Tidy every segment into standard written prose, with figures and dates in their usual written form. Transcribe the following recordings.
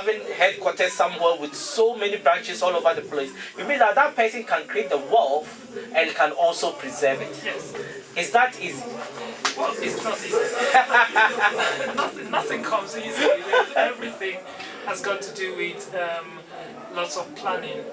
having headquarters somewhere with so many branches all over the place, you mean that that person can create the wealth and can also preserve it? Yes. Is that easy? Well, it's not easy. nothing comes easily. Everything has got to do with lots of planning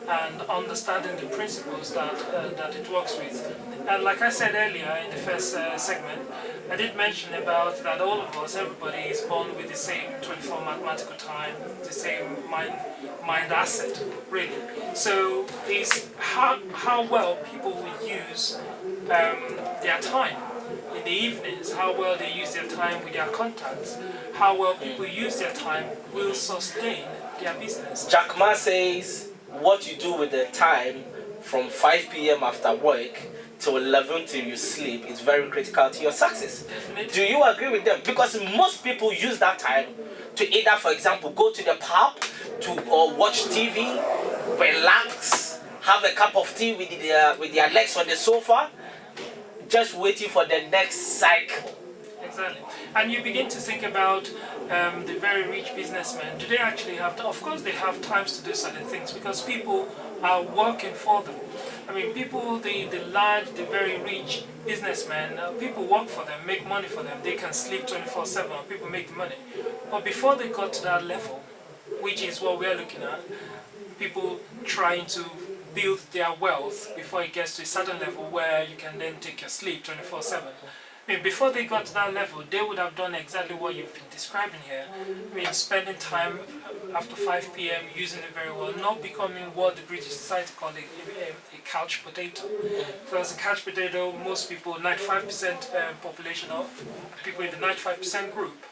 and understanding the principles that it works with. And like I said earlier in the first segment, I did mention about that all of us, everybody is born with the same 24 mathematical time, the same mind asset, really. So it's how well people will use their time in the evenings, how well they use their time with their contacts, how well people use their time will sustain their business. Jack Ma says, what you do with the time from 5 p.m. after work till 11 till you sleep is very critical to your success. Definitely. Do you agree with them? Because most people use that time to either, for example, go to the pub or watch TV, relax, have a cup of tea with their legs on the sofa, just waiting for the next cycle. Exactly. And you begin to think about the very rich businessmen. Do they actually have to? Of course they have times to do certain things because people are working for them. I mean, people, the large, the very rich businessmen, people work for them, make money for them. They can sleep 24/7 and people make the money. But before they got to that level, which is what we're looking at, people trying to build their wealth before it gets to a certain level where you can then take your sleep 24/7. I mean, before they got to that level, they would have done exactly what you've been describing here. I mean, spending time after 5 p.m. using it very well, not becoming what the British society called a couch potato. Because a couch potato, most people, 95% population of people in the 95% group,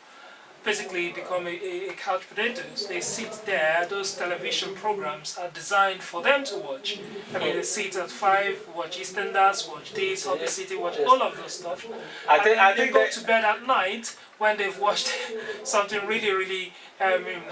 basically become a couch potatoes. They sit there, those television programs are designed for them to watch. I mean, they sit at 5, watch EastEnders, watch this, Hobby City, watch all of those stuff. I think they go to bed at night when they've watched something really, really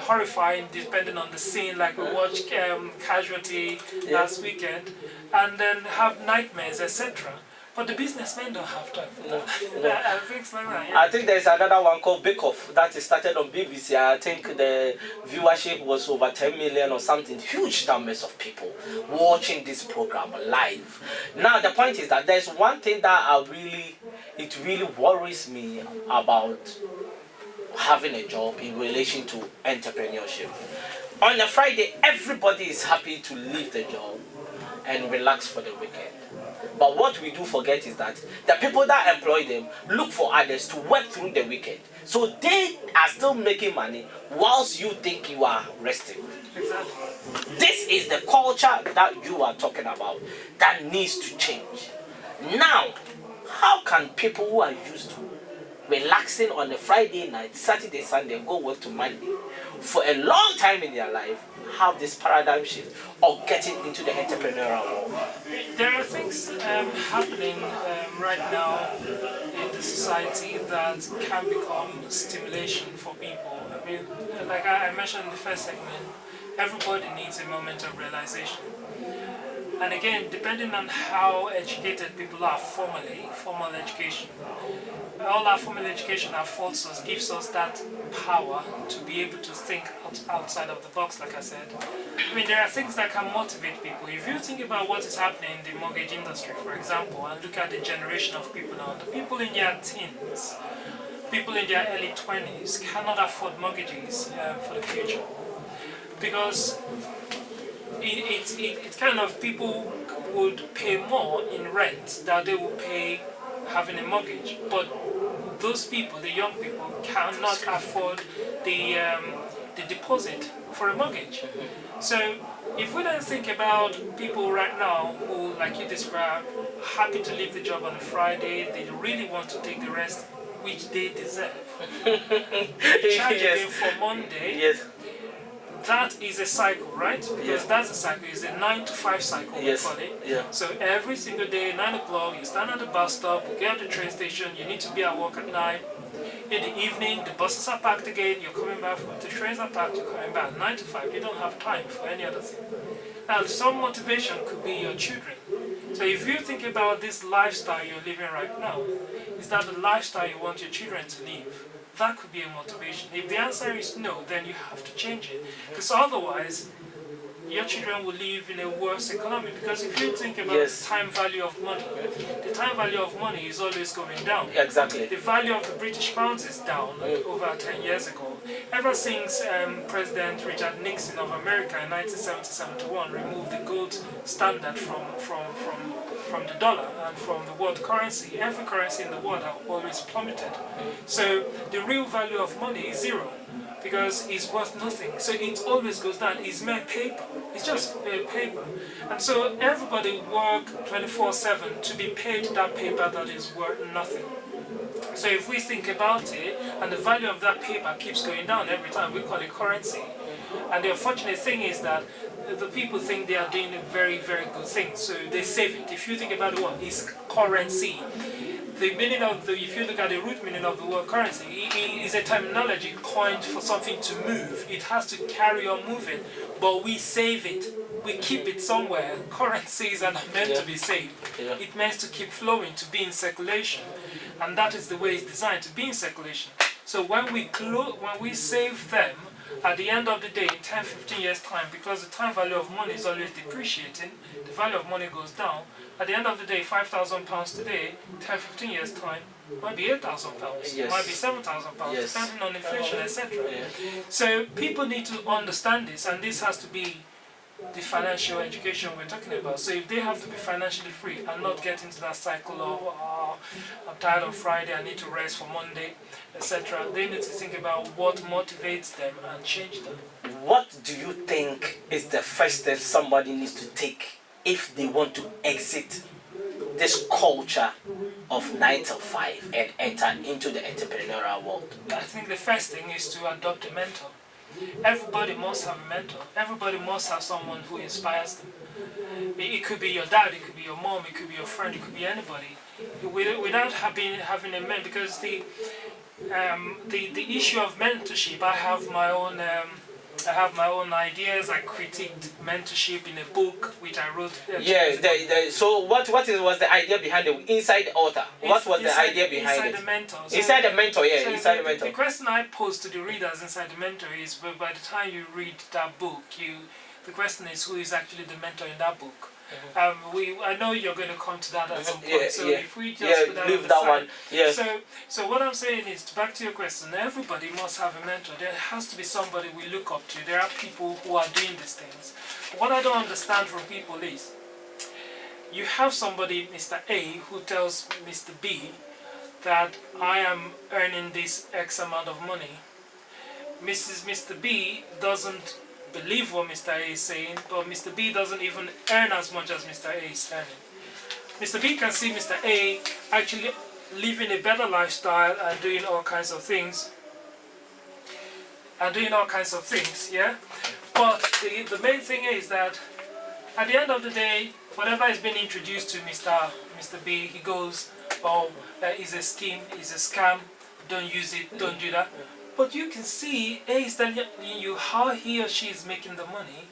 horrifying, depending on the scene, like we watched Casualty last weekend, and then have nightmares, etc. But the businessmen don't have time for that. I think like that, yeah. I think there's another one called Bake Off that started on BBC. I think the viewership was over 10 million or something. Huge numbers of people watching this program live. Now the point is that there's one thing that it really worries me about having a job in relation to entrepreneurship. On a Friday, everybody is happy to leave the job and relax for the weekend. But what we do forget is that the people that employ them look for others to work through the weekend. So they are still making money whilst you think you are resting. Exactly. This is the culture that you are talking about that needs to change. Now, how can people who are used to relaxing on a Friday night, Saturday, Sunday, go work to Monday for a long time in their life have this paradigm shift of getting into the entrepreneurial world? There are things happening right now in the society that can become stimulation for people. I mean, like I mentioned in the first segment, everybody needs a moment of realization. And again, depending on how educated people are formally, formal education, all our formal education affords us, gives us that power to be able to think outside of the box, like I said. I mean, there are things that can motivate people. If you think about what is happening in the mortgage industry, for example, and look at the generation of people now, the people in their teens, people in their early 20s cannot afford mortgages for the future. Because it's kind of, people would pay more in rent than they would pay having a mortgage. But those people, the young people, cannot afford the deposit for a mortgage. So if we don't think about people right now who, like you described, happy to leave the job on a Friday, they really want to take the rest, which they deserve. They charge them for Monday. Yes. That is a cycle, right? Because that's a cycle. It's a 9 to 5 cycle, we call it. Yeah. So every single day, 9 o'clock, you stand at the bus stop, you get at the train station, you need to be at work at 9. In the evening, the buses are packed again, you're coming back, the trains are packed, you're coming back. 9 to 5, you don't have time for any other thing. Now, some motivation could be your children. So if you think about this lifestyle you're living right now, is that the lifestyle you want your children to live? that could be a motivation. If the answer is no, then you have to change it. Because otherwise, your children will live in a worse economy. Because if you think about the time value of money, the time value of money is always going down. Exactly. The value of the British pound is down over 10 years ago. Ever since President Richard Nixon of America in 1970-71 removed the gold standard from the dollar and from the world currency, every currency in the world have always plummeted. So the real value of money is zero, because it's worth nothing. So it always goes down. It's mere paper. It's just paper. And so everybody work 24/7 to be paid that paper that is worth nothing. So if we think about it, and the value of that paper keeps going down every time, we call it currency. And the unfortunate thing is that the people think they are doing a very, very good thing. So they save it. If you think about what is currency, the meaning of if you look at the root meaning of the word currency, it is a terminology coined for something to move. It has to carry on moving, but we save it. We keep it somewhere. Currencies are not meant to be saved. It meant to keep flowing, to be in circulation, and that is the way it's designed, to be in circulation. So when we save them, at the end of the day, in 10, 15 years time, because the time value of money is always depreciating, the value of money goes down. At the end of the day, £5,000 today, 10, 15 years time, might be £8,000, might be £7,000, depending on inflation, etc. So people need to understand this, and this has to be the financial education we're talking about. So if they have to be financially free and not get into that cycle of, I'm tired on Friday, I need to rest for Monday, etc., they need to think about what motivates them and change them. What do you think is the first step somebody needs to take if they want to exit this culture of 9 to 5 and enter into the entrepreneurial world? I think the first thing is to adopt a mentor. Everybody must have a mentor. Everybody must have someone who inspires them. It could be your dad, it could be your mom, it could be your friend, it could be anybody. Without having a mentor, because the issue of mentorship, I have my own ideas. I critiqued mentorship in a book which I wrote. So what was the idea behind the inside the author? What was the idea behind inside it? The mentor. So inside the mentor, so inside the mentor. The question I pose to the readers inside the mentor is, well, by the time you read that book, the question is, who is actually the mentor in that book? I know you're going to come to that at some point. So if we just put that leave on the that side. one. So what I'm saying is, back to your question, everybody must have a mentor. There has to be somebody we look up to. There are people who are doing these things. What I don't understand from people is, you have somebody, Mr. A, who tells Mr. B that I am earning this X amount of money. Mr. B doesn't believe what Mr. A is saying, but Mr. B doesn't even earn as much as Mr. A is earning. Mr. B can see Mr. A actually living a better lifestyle and doing all kinds of things. Yeah? But the main thing is that at the end of the day, whatever is being introduced to Mr. B, he goes, oh, it's a scheme, it's a scam, don't use it, don't do that. But you can see A is telling you how he or she is making the money,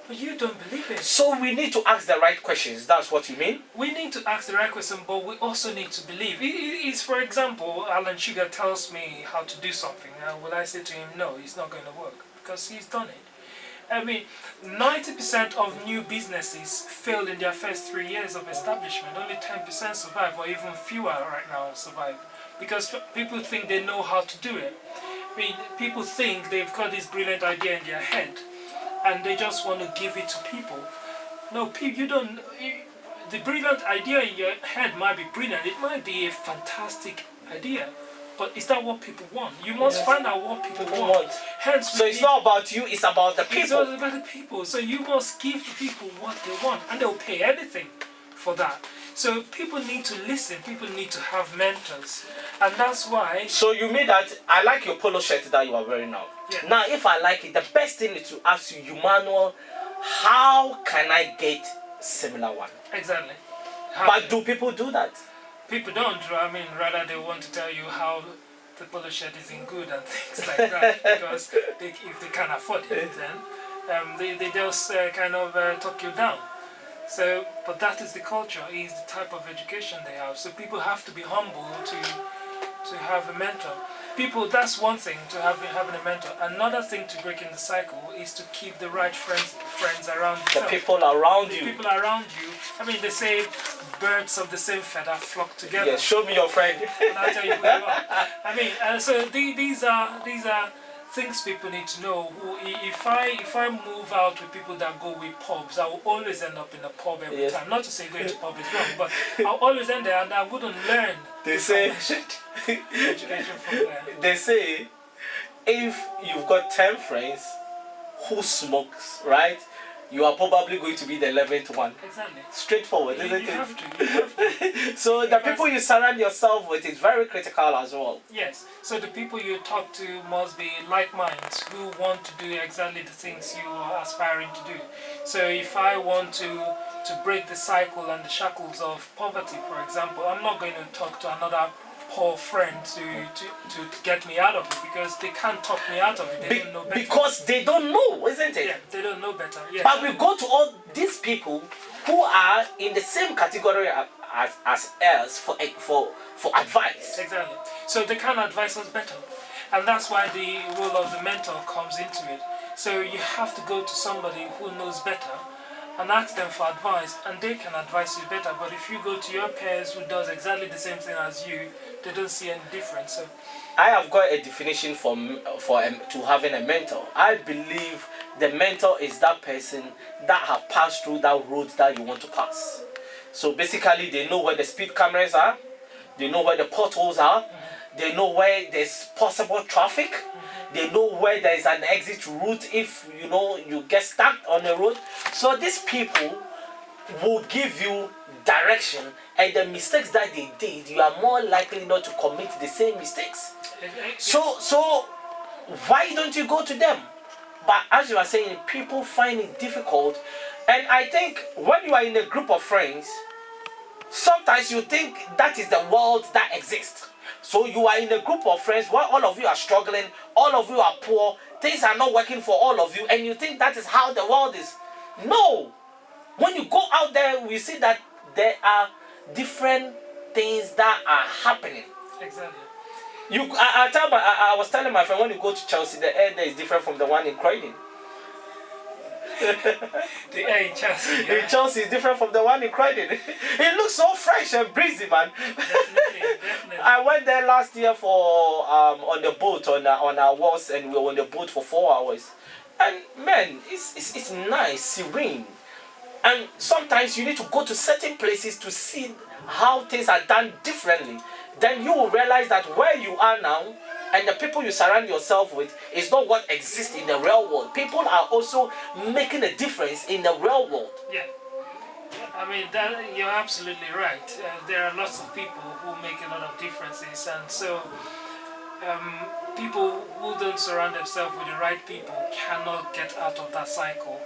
but you don't believe it. So we need to ask the right questions. That's what you mean? We need to ask the right question, but we also need to believe. It's, for example, Alan Sugar tells me how to do something. Will I say to him, no, it's not going to work, because he's done it. I mean, 90% of new businesses fail in their first 3 years of establishment. Only 10% survive, or even fewer right now survive. Because people think they know how to do it. I mean, people think they've got this brilliant idea in their head, and they just want to give it to people. No, you don't. The brilliant idea in your head might be brilliant. It might be a fantastic idea, but is that what people want? You must find out what people want. Hence, so it's not about you; it's about the people. It's all about the people. So you must give the people what they want, and they'll pay anything for that. So people need to listen, people need to have mentors, and that's why... So you mean that, I like your polo shirt that you are wearing now. Yeah. Now if I like it, the best thing is to ask you, Emmanuel, how can I get similar one? Exactly. But do people do that? People don't. I mean, rather they want to tell you how the polo shirt isn't good and things like that, because if they can't afford it, then they just kind of talk you down. So, but that is the culture, is the type of education they have. So people have to be humble to have a mentor. people, that's one thing to having a mentor. Another thing to break in the cycle is to keep the right friends around yourself. The people around The you. people around you. I mean, they say birds of the same feather flock together. Yes, show me your friend. And I'll tell you who you are. I mean, so these are things people need to know. If I move out with people that go with pubs, I will always end up in a pub every time. Not to say going to pub is wrong, but I'll always end there, and I wouldn't learn. They say education from there. They say if you've got 10 friends who smokes, right? You are probably going to be the 11th one. Exactly. Straightforward, isn't You it? have to. So the people you surround yourself with is very critical as well. Yes. So the people you talk to must be like minds who want to do exactly the things you are aspiring to do. So if I want to break the cycle and the shackles of poverty, for example, I'm not going to talk to another poor friend to get me out of it, because they can't talk me out of it. They don't know better. Because they don't know, isn't it? Yeah, they don't know better. Yeah. But we go to all these people who are in the same category as us for advice. Exactly. So they can advise us better. And that's why the role of the mentor comes into it. So you have to go to somebody who knows better and ask them for advice, and they can advise you better. But if you go to your peers who does exactly the same thing as you, they don't see any difference. So I have got a definition to having a mentor. I believe the mentor is that person that have passed through that road that you want to pass. So basically, they know where the speed cameras are, they know where the potholes are, they know where there's possible traffic, they know where there is an exit route if you get stuck on the road. So these people will give you direction, and the mistakes that they did, you are more likely not to commit the same mistakes. So why don't you go to them? But as you are saying, people find it difficult, and I think when you are in a group of friends, sometimes you think that is the world that exists. So you are in a group of friends where all of you are struggling, all of you are poor, things are not working for all of you, and you think that is how the world is. No! When you go out there, we see that there are different things that are happening. exactly. I was telling my friend, when you go to Chelsea, the air there is different from the one in Croydon. The air in Chelsea. In Chelsea is different from the one in Croydon. It looks so fresh and breezy, man. Definitely. I went there last year for on the boat on our walls, and we were on the boat for 4 hours. And man, it's nice, serene. And sometimes you need to go to certain places to see how things are done differently. Then you will realize that where you are now and the people you surround yourself with is not what exists in the real world. People are also making a difference in the real world. Yeah. I mean, you're absolutely right. There are lots of people who make a lot of differences, and so people who don't surround themselves with the right people cannot get out of that cycle.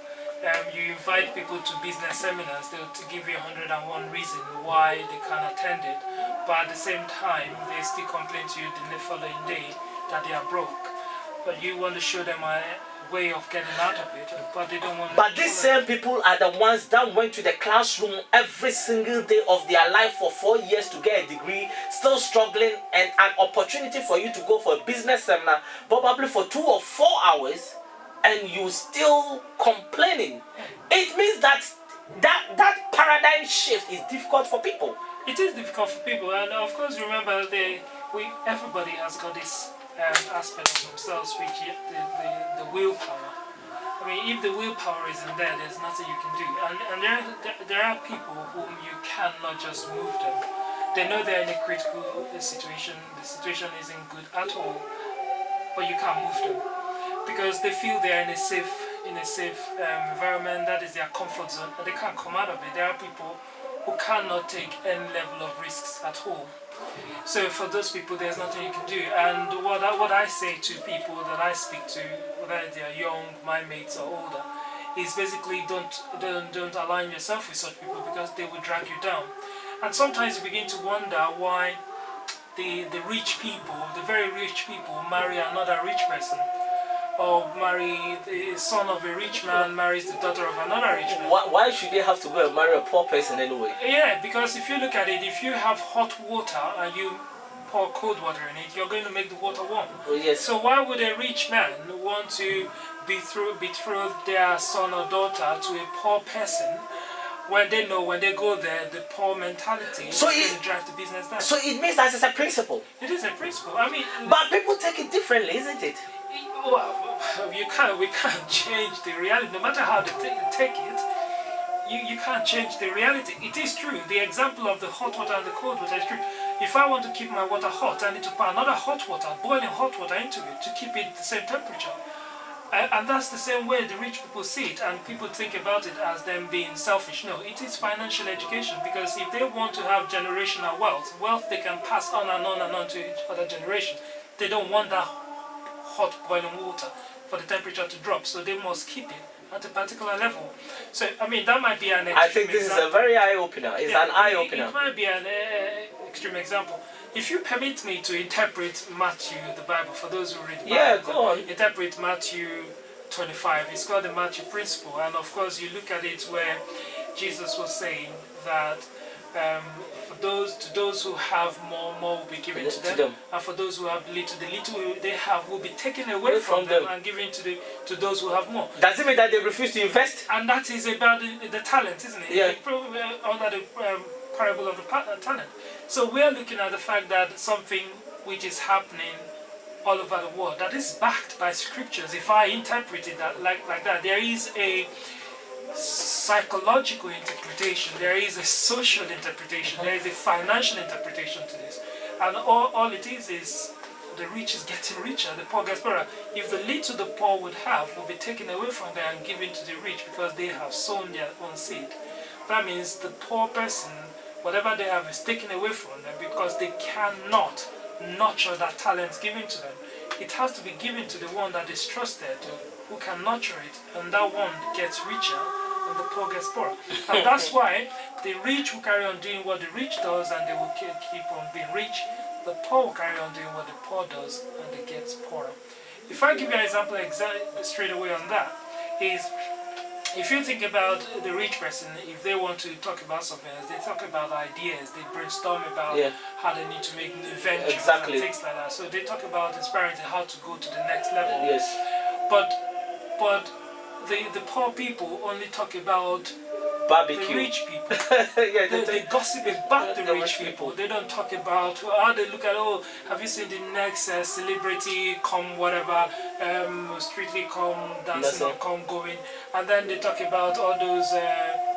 You invite people to business seminars, they'll give you 101 reasons why they can't attend it, but at the same time, they still complain to you the following day that they are broke. But you want to show them a way of getting out of it, but they don't want to. But these same people are the ones that went to the classroom every single day of their life for 4 years to get a degree, still struggling, and an opportunity for you to go for a business seminar, probably for 2 or 4 hours, and you still complaining. It means that paradigm shift is difficult for people. It is difficult for people, and of course, remember, everybody has got this aspect of themselves, which is the willpower. I mean, if the willpower isn't there, there's nothing you can do. And there are people whom you cannot just move them. They know they're in a critical situation. The situation isn't good at all, but you can't move them because they feel they're in a safe environment. That is their comfort zone, and they can't come out of it. There are people who cannot take any level of risks at all. So for those people, there's nothing you can do. And what I say to people that I speak to, whether they are young, my mates, or older, is basically don't align yourself with such people, because they will drag you down. And sometimes you begin to wonder why the rich people, the very rich people, marry another rich person, or marry the son of a rich man marries the daughter of another rich man. Why should they have to go and marry a poor person anyway? Yeah, because if you look at it, if you have hot water and you pour cold water in it, you're going to make the water warm. Oh, yes. So why would a rich man want to betroth their son or daughter to a poor person when they know when they go there the poor mentality is going to drive the business down? So it means that it's a principle. It is a principle. I mean, but people take it differently, isn't it? We can't change the reality. No matter how they take it, you can't change the reality. It is true. The example of the hot water and the cold water is true. If I want to keep my water hot, I need to pour another hot water, boiling hot water into it to keep it the same temperature. And that's the same way the rich people see it, and people think about it as them being selfish. No, it is financial education, because if they want to have generational wealth they can pass on and on and on to each other generation. They don't want that hot boiling water for the temperature to drop, so they must keep it at a particular level. So, I mean, that might be an extreme I think this example. is a very eye-opener. It's an eye-opener. It might be an extreme example. If you permit me to interpret Matthew, the Bible, for those who read the Bible, yeah, go on. Interpret Matthew 25. It's called the Matthew principle, and of course you look at it where Jesus was saying that to those who have more will be given to them, and for those who have little, the little they have will be taken away from them and given to those who have more. Does it mean that they refuse to invest? And that is about the talent, isn't it? Yeah. Under the parable of the talent. So we are looking at the fact that something which is happening all over the world, that is backed by scriptures. If I interpret it like that, there is a psychological interpretation, there is a social interpretation, there is a financial interpretation to this, and all it is the rich is getting richer, the poor gets poorer. If the little the poor would have will be taken away from them and given to the rich because they have sown their own seed, that means the poor person, whatever they have is taken away from them because they cannot nurture that talent given to them. It has to be given to the one that is trusted, who can nurture it, and that one gets richer and the poor gets poorer. And that's why the rich will carry on doing what the rich does and they will keep on being rich. The poor will carry on doing what the poor does and they get poorer. If I give you an example straight away on that, is if you think about the rich person, if they want to talk about something else, they talk about ideas, they brainstorm about how they need to make new ventures and things like that. So they talk about inspiring how to go to the next level. Yes. But the poor people only talk about barbecue. The rich people. They gossip about the rich people. They don't talk about how they look at, have you seen the next celebrity come whatever, Strictly Come Dancing or Come Going, and then they talk about all those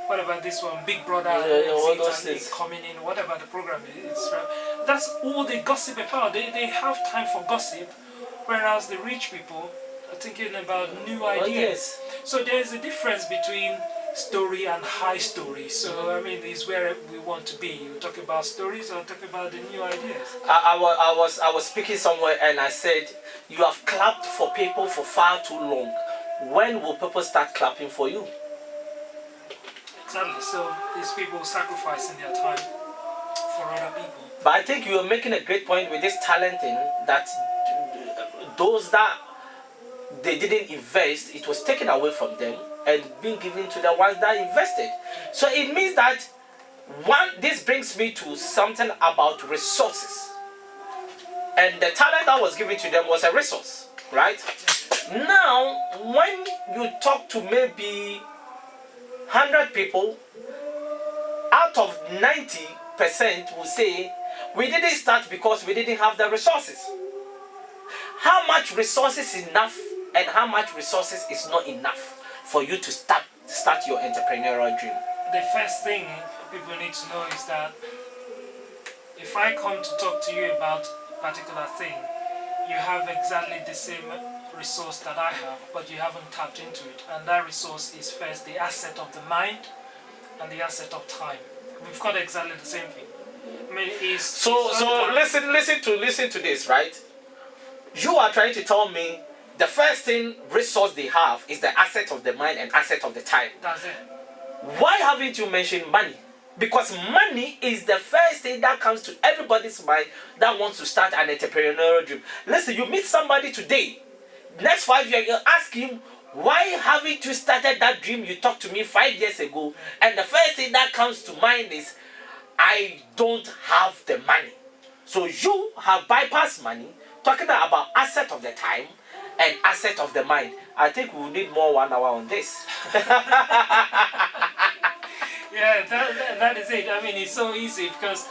whatever this one, Big Brother, all those things coming in, whatever the program is. That's all they gossip about. They have time for gossip, whereas the rich people are thinking about new ideas. So there's a difference between story and high story. So I mean, this is where we want to be. You talk about stories or talk about the new ideas. I was speaking somewhere and I said, you have clapped for people for far too long. When will people start clapping for you? Exactly. So these people sacrificing their time for other people. But I think you are making a great point with this talenting, that those that they didn't invest, it was taken away from them and being given to the ones that invested. So it means that this brings me to something about resources. And the talent that was given to them was a resource, right? Now, when you talk to maybe 100 people, out of 90% will say, we didn't start because we didn't have the resources. How much resources is enough and how much resources is not enough for you to start your entrepreneurial dream? The first thing people need to know is that if I come to talk to you about a particular thing, you have exactly the same resource that I have, but you haven't tapped into it. And that resource is first the asset of the mind and the asset of time. We've got exactly the same thing. I mean, listen to this, right? You are trying to tell me the first thing resource they have is the asset of the mind and asset of the time. That's it. Why haven't you mentioned money? Because money is the first thing that comes to everybody's mind that wants to start an entrepreneurial dream. Listen, you meet somebody today, next 5 years, you ask him, why haven't you started that dream you talked to me 5 years ago? And the first thing that comes to mind is, I don't have the money. So you have bypassed money, talking about asset of the time and asset of the mind. I think we'll need more 1 hour on this. Yeah, that is it. I mean, it's so easy because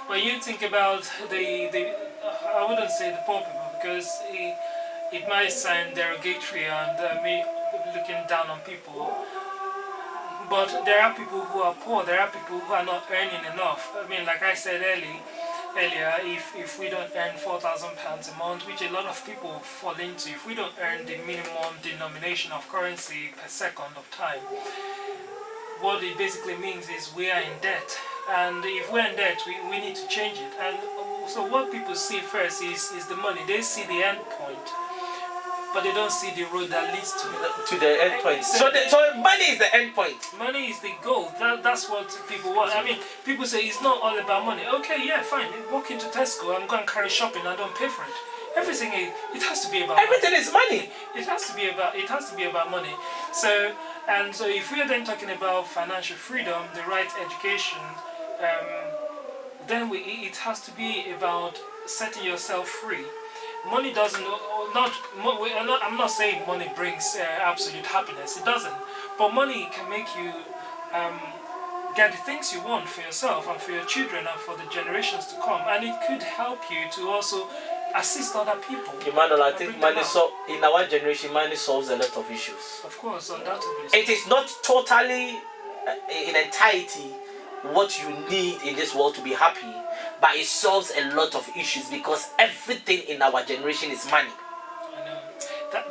when you think about the I wouldn't say the poor people because it might sound derogatory and me looking down on people. But there are people who are poor. There are people who are not earning enough. I mean, like I said earlier, if we don't earn £4,000 a month, which a lot of people fall into, if we don't earn the minimum denomination of currency per second of time, what it basically means is we are in debt. And if we're in debt, we need to change it. And so what people see first is the money. They see the end point, but they don't see the road that leads to the end point. So money is the end point. Money is the goal. That's what people want. I mean, people say it's not all about money. Okay, yeah, fine. Walk into Tesco, I'm going to carry shopping, I don't pay for it. Everything it has to be about everything money. Is money. It has to be about money. So if we are then talking about financial freedom, the right education, then it has to be about setting yourself free. Money doesn't I'm not saying money brings absolute happiness. It doesn't. But money can make you get the things you want for yourself and for your children and for the generations to come. And it could help you to also assist other people. Emmanuel, I think money in our generation, money solves a lot of issues. Of course, undoubtedly. It is not totally in entirety what you need in this world to be happy, but it solves a lot of issues because everything in our generation is money. I know.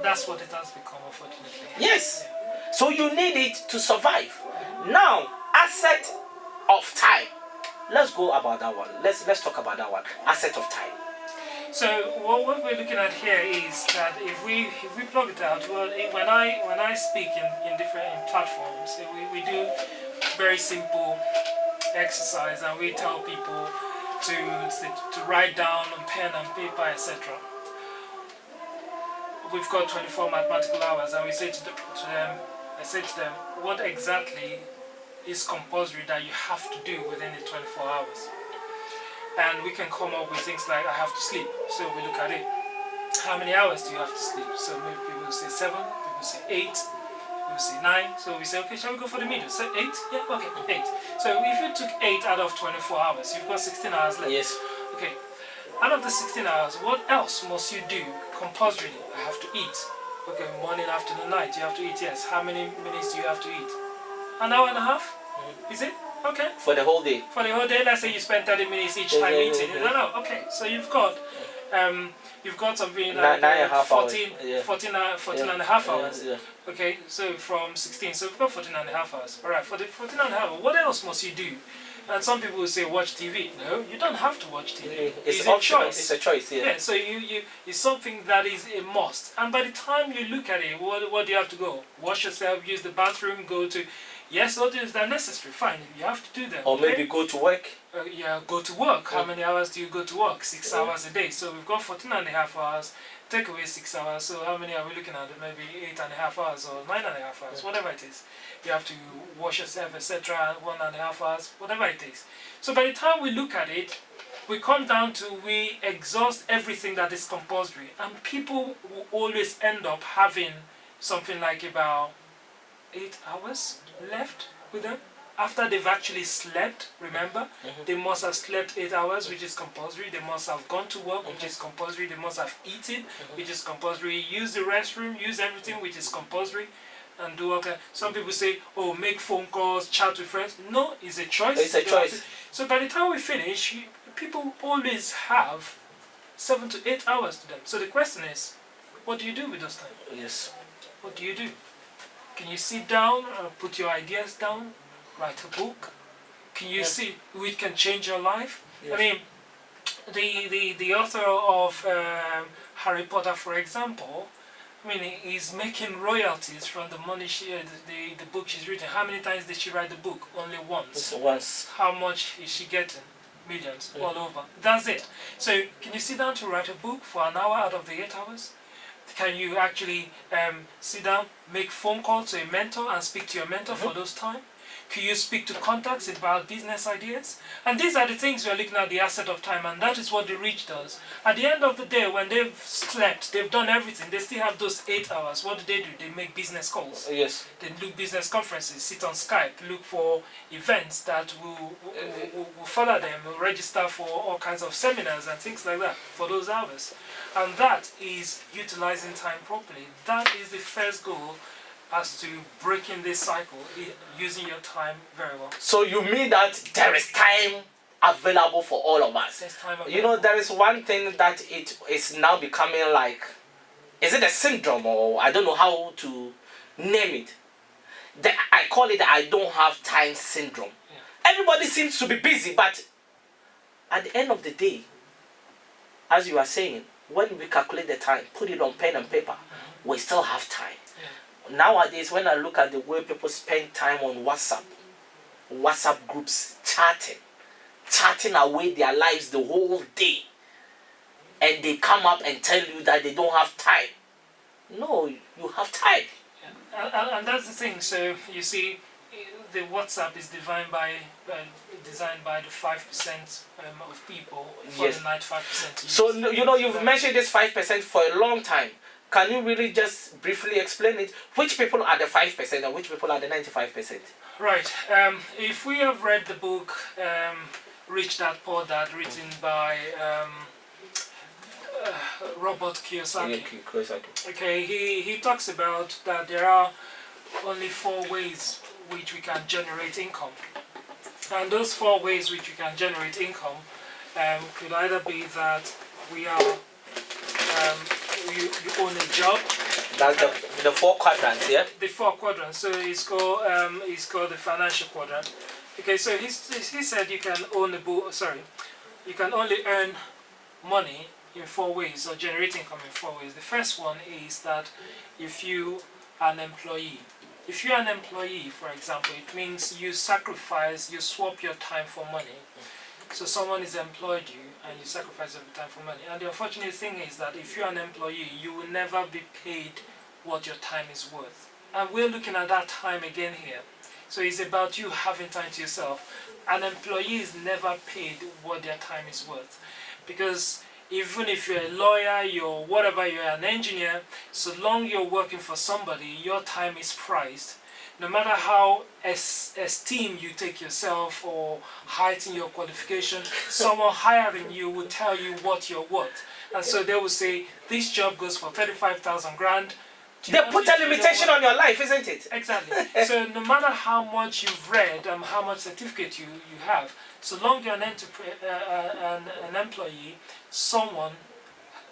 That's what it has become, unfortunately. Yes. Yeah. So you need it to survive. Now, asset of time. Let's go about that one. Let's talk about that one. Asset of time. So what we're looking at here is that if we plug it out, well, when I speak in different platforms, we do very simple exercise and we tell people to write down on pen and paper, etc. We've got 24 mathematical hours, and we say to them, what exactly is compulsory that you have to do within the 24 hours? And we can come up with things like, I have to sleep. So we look at it. How many hours do you have to sleep? So maybe people say 7, people say 8, people say 9. So we say, okay, shall we go for the middle? So 8? Yeah, okay, 8. So if you took 8 out of 24 hours, you've got 16 hours left. Yes. Okay. Out of the 16 hours, what else must you do compulsorily? I have to eat. Okay, morning, afternoon, night, you have to eat, yes. How many minutes do you have to eat? An hour and a half? Is it? Okay. For the whole day. For the whole day, let's say you spend 30 minutes each time eating. No, okay. So you've got something like 14 and a half hours. Yeah. Okay, so from 16, so we've got 14 and a half hours. Alright, for the 14 and a half hours, what else must you do? And some people will say watch TV. No, you don't have to watch TV. It's a choice. It's a choice, yeah. Yeah, so it's something that is a must. And by the time you look at it, what do you have to go? Wash yourself, use the bathroom, go to... Yes, all things that are necessary, fine, you have to do them. Or maybe go to work. Yeah, go to work. How many hours do you go to work? 6 hours a day. So we've got 14 and a half hours, take away 6 hours. So how many are we looking at? Maybe 8 and a half hours or 9 and a half hours, whatever it is. You have to wash yourself, etc. 1 and a half hours, whatever it is. So by the time we look at it, we come down to we exhaust everything that is compulsory. And people will always end up having something like about 8 hours left with them after they've actually slept. Remember, they must have slept 8 hours, which is compulsory. They must have gone to work, which is compulsory. They must have eaten, which is compulsory. Use the restroom, use everything, which is compulsory. And do okay. Some people say, oh, make phone calls, chat with friends. No, it's a choice. It's a choice. So by the time we finish, people always have 7 to 8 hours to them. So the question is, what do you do with those time? Yes. What do you do? Can you sit down and put your ideas down, write a book? Can you see which can change your life? Yes. I mean, the author of Harry Potter, for example, I mean, he's making royalties from the money the book she's written. How many times did she write the book? Only once. Once. How much is she getting? Millions all over. That's it. So can you sit down to write a book for an hour out of the 8 hours? Can you actually sit down, make phone calls to a mentor and speak to your mentor for those time? Could you speak to contacts about business ideas? And these are the things we're looking at, the asset of time, and that is what the rich does. At the end of the day, when they've slept, they've done everything, they still have those 8 hours. What do? They make business calls. Yes. They do business conferences, sit on Skype, look for events that will follow them, will register for all kinds of seminars and things like that for those hours. And that is utilizing time properly. That is the first goal as to breaking this cycle, using your time very well. So you mean that there is time available for all of us? There's time available. You know, there is one thing that it is now becoming like, is it a syndrome, or I don't know how to name it. I call it I don't have time syndrome. Yeah. Everybody seems to be busy, but at the end of the day, as you are saying, when we calculate the time, put it on pen and paper, we still have time. Yeah. Nowadays, when I look at the way people spend time on WhatsApp groups, chatting away their lives the whole day, and they come up and tell you that they don't have time. No, you have time. Yeah. And that's the thing. So you see, the WhatsApp is designed by the 5% of people for Yes. the 95%. So you know, you've mentioned this 5% for a long time. Can you really just briefly explain it? Which people are the 5% and which people are the 95%? Right. If we have read the book Rich Dad Poor Dad, written by Robert Kiyosaki. Okay, he talks about that there are only 4 ways which we can generate income, and those 4 ways which we can generate income could either be that we are you own a job. That's the 4 quadrants, yeah. The 4 quadrants. So it's called the financial quadrant. Okay, so he said you can own you can only earn money in 4 ways, or generate income in 4 ways. The first one is that if you are an employee. If you're an employee, for example, it means you swap your time for money. So someone has employed you and you sacrifice your time for money. And the unfortunate thing is that if you're an employee, you will never be paid what your time is worth. And we're looking at that time again here. So it's about you having time to yourself. An employee is never paid what their time is worth. Because even if you're a lawyer, you're whatever, you're an engineer, so long you're working for somebody, your time is prized. No matter how esteem you take yourself or heighten your qualification, someone hiring you will tell you what you're worth. And so they will say, this job goes for 35,000 grand. They put a limitation on your life, isn't it? Exactly. So no matter how much you've read and how much certificate you have, so long you're an employee, someone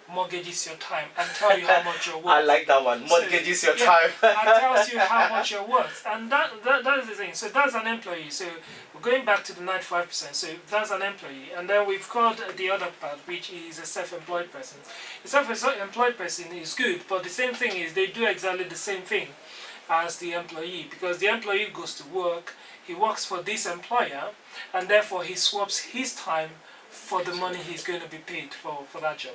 mortgages your time and tell you how much you're worth. I like that one. Mortgages your time. And tells you how much you're worth. And that is the thing. So that's an employee. So we're going back to the 95%. So that's an employee. And then we've got the other part, which is a self-employed person. A self-employed person is good, but the same thing is they do exactly the same thing as the employee, because the employee goes to work, he works for this employer, and therefore he swaps his time for the money he's going to be paid for that job.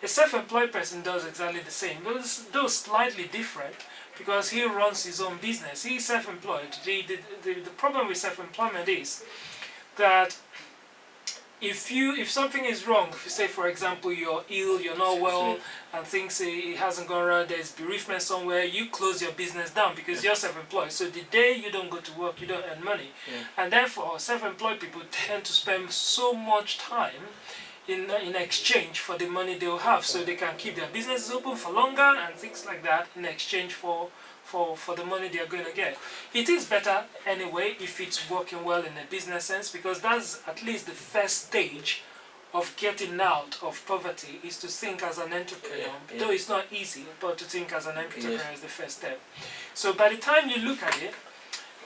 A self-employed person does exactly the same, though slightly different, because he runs his own business. He's self-employed. The problem with self-employment is that if something is wrong, if you say, for example, you're ill, you're not well, and things it hasn't gone right, there's bereavement somewhere, you close your business down because you're self-employed. So the day you don't go to work, you don't earn money. And therefore, self-employed people tend to spend so much time in exchange for the money they'll have, so they can keep their businesses open for longer and things like that in exchange for the money they're going to get. It is better anyway if it's working well in a business sense, because that's at least the first stage of getting out of poverty, is to think as an entrepreneur. Though it's not easy, but to think as an entrepreneur is the first step. So by the time you look at it,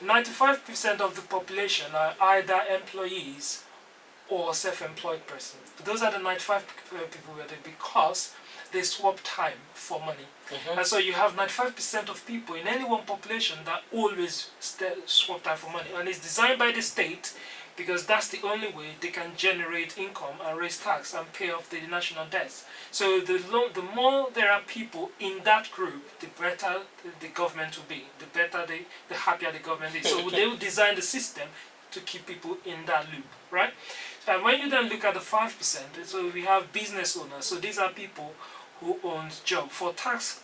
95% of the population are either employees or self-employed person. Those are the 95 people with it, because they swap time for money. And so you have 95% of people in any one population that always swap time for money. And it's designed by the state because that's the only way they can generate income and raise tax and pay off the national debts. So the more there are people in that group, the better the government will be, the happier the government is. So they will design the system to keep people in that loop, right? And when you then look at the 5%, so we have business owners. So these are people who own jobs. For tax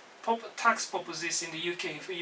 purposes in the UK,